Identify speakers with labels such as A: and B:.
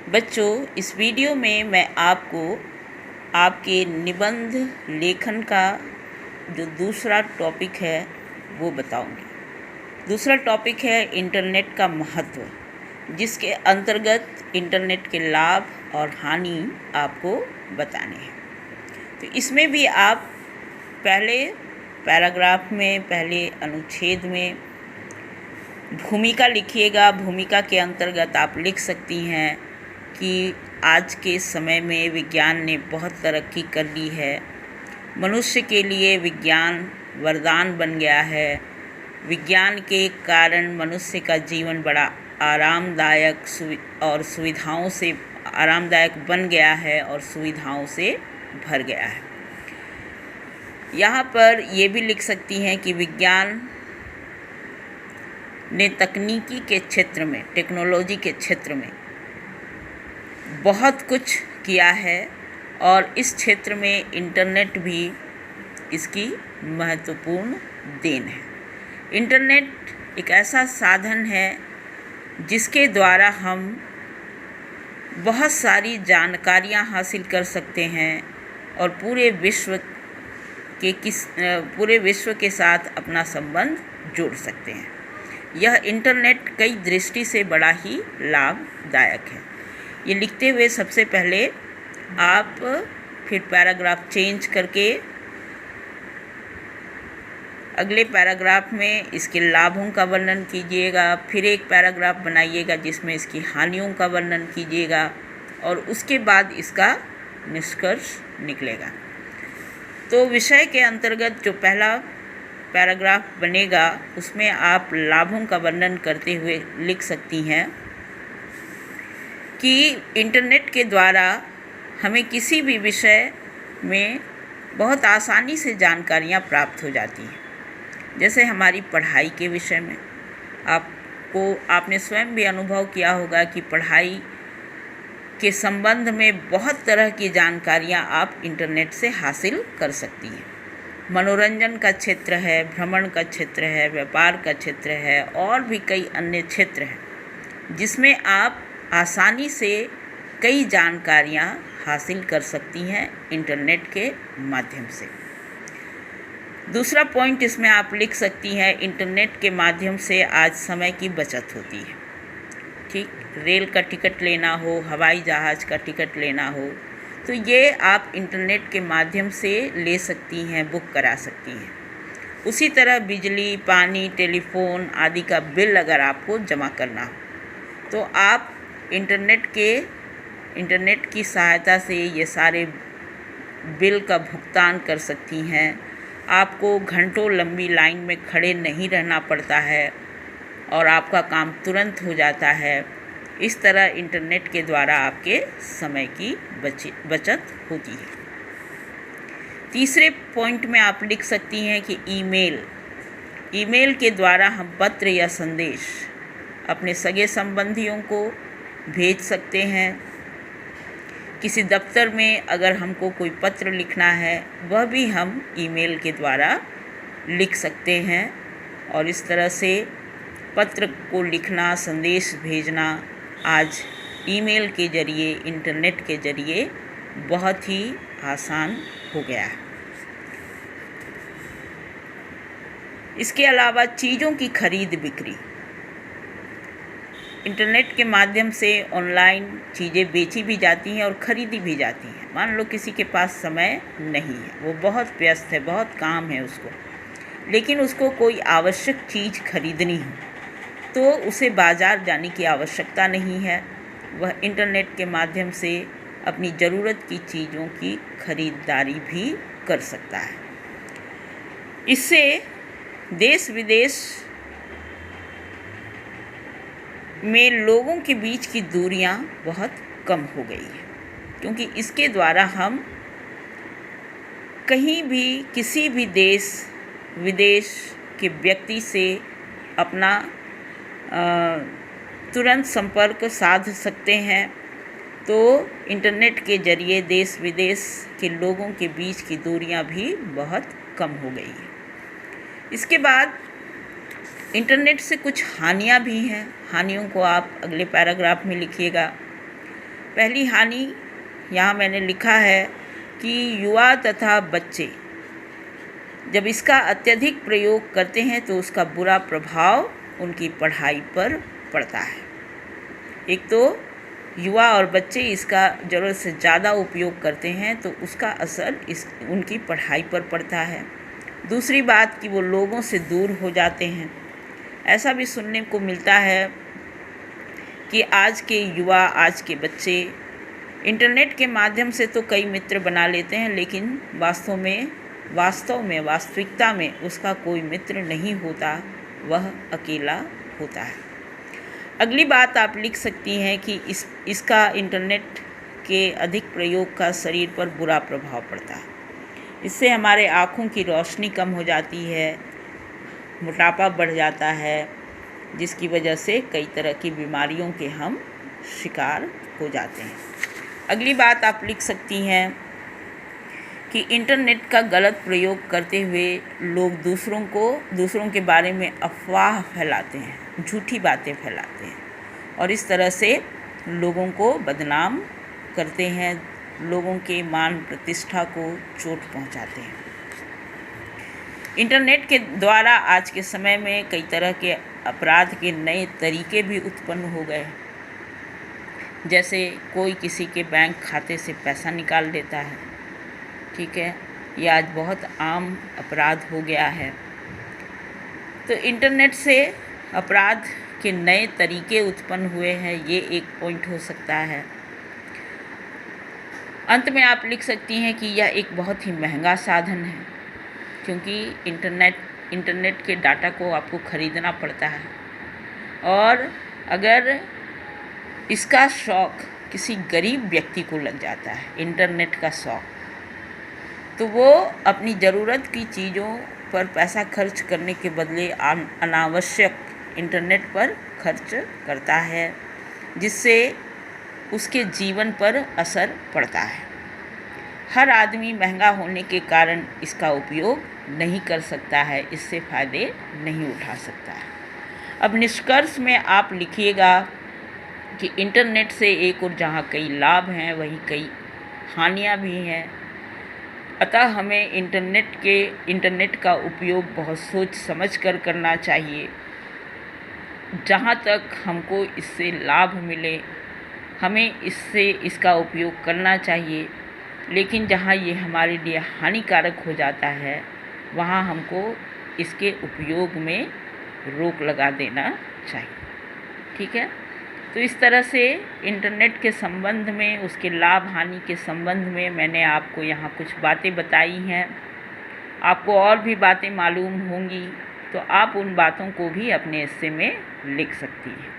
A: बच्चों, इस वीडियो में मैं आपको आपके निबंध लेखन का जो दूसरा टॉपिक है वो बताऊंगी। दूसरा टॉपिक है इंटरनेट का महत्व, जिसके अंतर्गत इंटरनेट के लाभ और हानि आपको बताने हैं। तो इसमें भी आप पहले पैराग्राफ में, पहले अनुच्छेद में भूमिका लिखिएगा। भूमिका के अंतर्गत आप लिख सकती हैं कि आज के समय में विज्ञान ने बहुत तरक्की कर ली है। मनुष्य के लिए विज्ञान वरदान बन गया है। विज्ञान के कारण मनुष्य का जीवन बड़ा आरामदायक और सुविधाओं से आरामदायक बन गया है और सुविधाओं से भर गया है। यहाँ पर ये भी लिख सकती हैं कि विज्ञान ने तकनीकी के क्षेत्र में, टेक्नोलॉजी के क्षेत्र में बहुत कुछ किया है और इस क्षेत्र में इंटरनेट भी इसकी महत्वपूर्ण देन है। इंटरनेट एक ऐसा साधन है जिसके द्वारा हम बहुत सारी जानकारियां हासिल कर सकते हैं और पूरे विश्व के साथ अपना संबंध जोड़ सकते हैं। यह इंटरनेट कई दृष्टि से बड़ा ही लाभदायक है। ये लिखते हुए सबसे पहले आप फिर पैराग्राफ चेंज करके अगले पैराग्राफ में इसके लाभों का वर्णन कीजिएगा। फिर एक पैराग्राफ बनाइएगा जिसमें इसकी हानियों का वर्णन कीजिएगा और उसके बाद इसका निष्कर्ष निकलेगा। तो विषय के अंतर्गत जो पहला पैराग्राफ बनेगा उसमें आप लाभों का वर्णन करते हुए लिख सकती हैं कि इंटरनेट के द्वारा हमें किसी भी विषय में बहुत आसानी से जानकारियाँ प्राप्त हो जाती हैं। जैसे हमारी पढ़ाई के विषय में आपने स्वयं भी अनुभव किया होगा कि पढ़ाई के संबंध में बहुत तरह की जानकारियाँ आप इंटरनेट से हासिल कर सकती हैं। मनोरंजन का क्षेत्र है, भ्रमण का क्षेत्र है, व्यापार का क्षेत्र है और भी कई अन्य क्षेत्र हैं जिसमें आप आसानी से कई जानकारियाँ हासिल कर सकती हैं इंटरनेट के माध्यम से। दूसरा पॉइंट इसमें आप लिख सकती हैं, इंटरनेट के माध्यम से आज समय की बचत होती है। ठीक, रेल का टिकट लेना हो, हवाई जहाज़ का टिकट लेना हो, तो ये आप इंटरनेट के माध्यम से ले सकती हैं, बुक करा सकती हैं। उसी तरह बिजली, पानी, टेलीफोन आदि का बिल अगर आपको जमा करना हो तो आप इंटरनेट की सहायता से ये सारे बिल का भुगतान कर सकती हैं। आपको घंटों लंबी लाइन में खड़े नहीं रहना पड़ता है और आपका काम तुरंत हो जाता है। इस तरह इंटरनेट के द्वारा आपके समय की बचत होती है। तीसरे पॉइंट में आप लिख सकती हैं कि ईमेल के द्वारा हम पत्र या संदेश अपने सगे संबंधियों को भेज सकते हैं। किसी दफ्तर में अगर हमको कोई पत्र लिखना है वह भी हम ईमेल के द्वारा लिख सकते हैं और इस तरह से पत्र को लिखना, संदेश भेजना आज ईमेल के ज़रिए, इंटरनेट के ज़रिए बहुत ही आसान हो गया है। इसके अलावा चीज़ों की खरीद बिक्री, इंटरनेट के माध्यम से ऑनलाइन चीज़ें बेची भी जाती हैं और ख़रीदी भी जाती हैं। मान लो किसी के पास समय नहीं है, वो बहुत व्यस्त है, बहुत काम है उसको, लेकिन उसको कोई आवश्यक चीज़ खरीदनी हो तो उसे बाज़ार जाने की आवश्यकता नहीं है। वह इंटरनेट के माध्यम से अपनी ज़रूरत की चीज़ों की खरीदारी भी कर सकता है। इससे देश विदेश में लोगों के बीच की दूरियां बहुत कम हो गई है, क्योंकि इसके द्वारा हम कहीं भी किसी भी देश विदेश के व्यक्ति से अपना तुरंत संपर्क साध सकते हैं। तो इंटरनेट के ज़रिए देश विदेश के लोगों के बीच की दूरियां भी बहुत कम हो गई है। इसके बाद इंटरनेट से कुछ हानियां भी हैं। हानियों को आप अगले पैराग्राफ में लिखिएगा। पहली हानि यहाँ मैंने लिखा है कि युवा तथा बच्चे जब इसका अत्यधिक प्रयोग करते हैं तो उसका बुरा प्रभाव उनकी पढ़ाई पर पड़ता है। एक तो युवा और बच्चे इसका ज़रूरत से ज़्यादा उपयोग करते हैं तो उसका असर उनकी पढ़ाई पर पड़ता है। दूसरी बात कि वो लोगों से दूर हो जाते हैं। ऐसा भी सुनने को मिलता है कि आज के युवा, आज के बच्चे इंटरनेट के माध्यम से तो कई मित्र बना लेते हैं, लेकिन वास्तविकता में उसका कोई मित्र नहीं होता, वह अकेला होता है। अगली बात आप लिख सकती हैं कि इसका इंटरनेट के अधिक प्रयोग का शरीर पर बुरा प्रभाव पड़ता है। इससे हमारे आँखों की रोशनी कम हो जाती है, मोटापा बढ़ जाता है, जिसकी वजह से कई तरह की बीमारियों के हम शिकार हो जाते हैं। अगली बात आप लिख सकती हैं कि इंटरनेट का गलत प्रयोग करते हुए लोग दूसरों के बारे में अफवाह फैलाते हैं, झूठी बातें फैलाते हैं और इस तरह से लोगों को बदनाम करते हैं, लोगों के मान प्रतिष्ठा को चोट पहुंचाते हैं। इंटरनेट के द्वारा आज के समय में कई तरह के अपराध के नए तरीके भी उत्पन्न हो गए। जैसे कोई किसी के बैंक खाते से पैसा निकाल लेता है, ठीक है, ये आज बहुत आम अपराध हो गया है। तो इंटरनेट से अपराध के नए तरीके उत्पन्न हुए हैं, ये एक पॉइंट हो सकता है। अंत में आप लिख सकती हैं कि यह एक बहुत ही महंगा साधन है, क्योंकि इंटरनेट के डाटा को आपको ख़रीदना पड़ता है और अगर इसका शौक़ किसी गरीब व्यक्ति को लग जाता है, इंटरनेट का शौक़, तो वो अपनी ज़रूरत की चीज़ों पर पैसा खर्च करने के बदले अनावश्यक इंटरनेट पर खर्च करता है, जिससे उसके जीवन पर असर पड़ता है। हर आदमी महंगा होने के कारण इसका उपयोग नहीं कर सकता है, इससे फ़ायदे नहीं उठा सकता है। अब निष्कर्ष में आप लिखिएगा कि इंटरनेट से एक और जहाँ कई लाभ हैं वहीं कई हानियाँ भी हैं। अतः हमें इंटरनेट का उपयोग बहुत सोच समझ कर करना चाहिए। जहाँ तक हमको इससे लाभ मिले हमें इसका उपयोग करना चाहिए, लेकिन जहाँ ये हमारे लिए हानिकारक हो जाता है वहाँ हमको इसके उपयोग में रोक लगा देना चाहिए, ठीक है। तो इस तरह से इंटरनेट के संबंध में, उसके लाभ हानि के संबंध में मैंने आपको यहाँ कुछ बातें बताई हैं। आपको और भी बातें मालूम होंगी तो आप उन बातों को भी अपने हिस्से में लिख सकती हैं।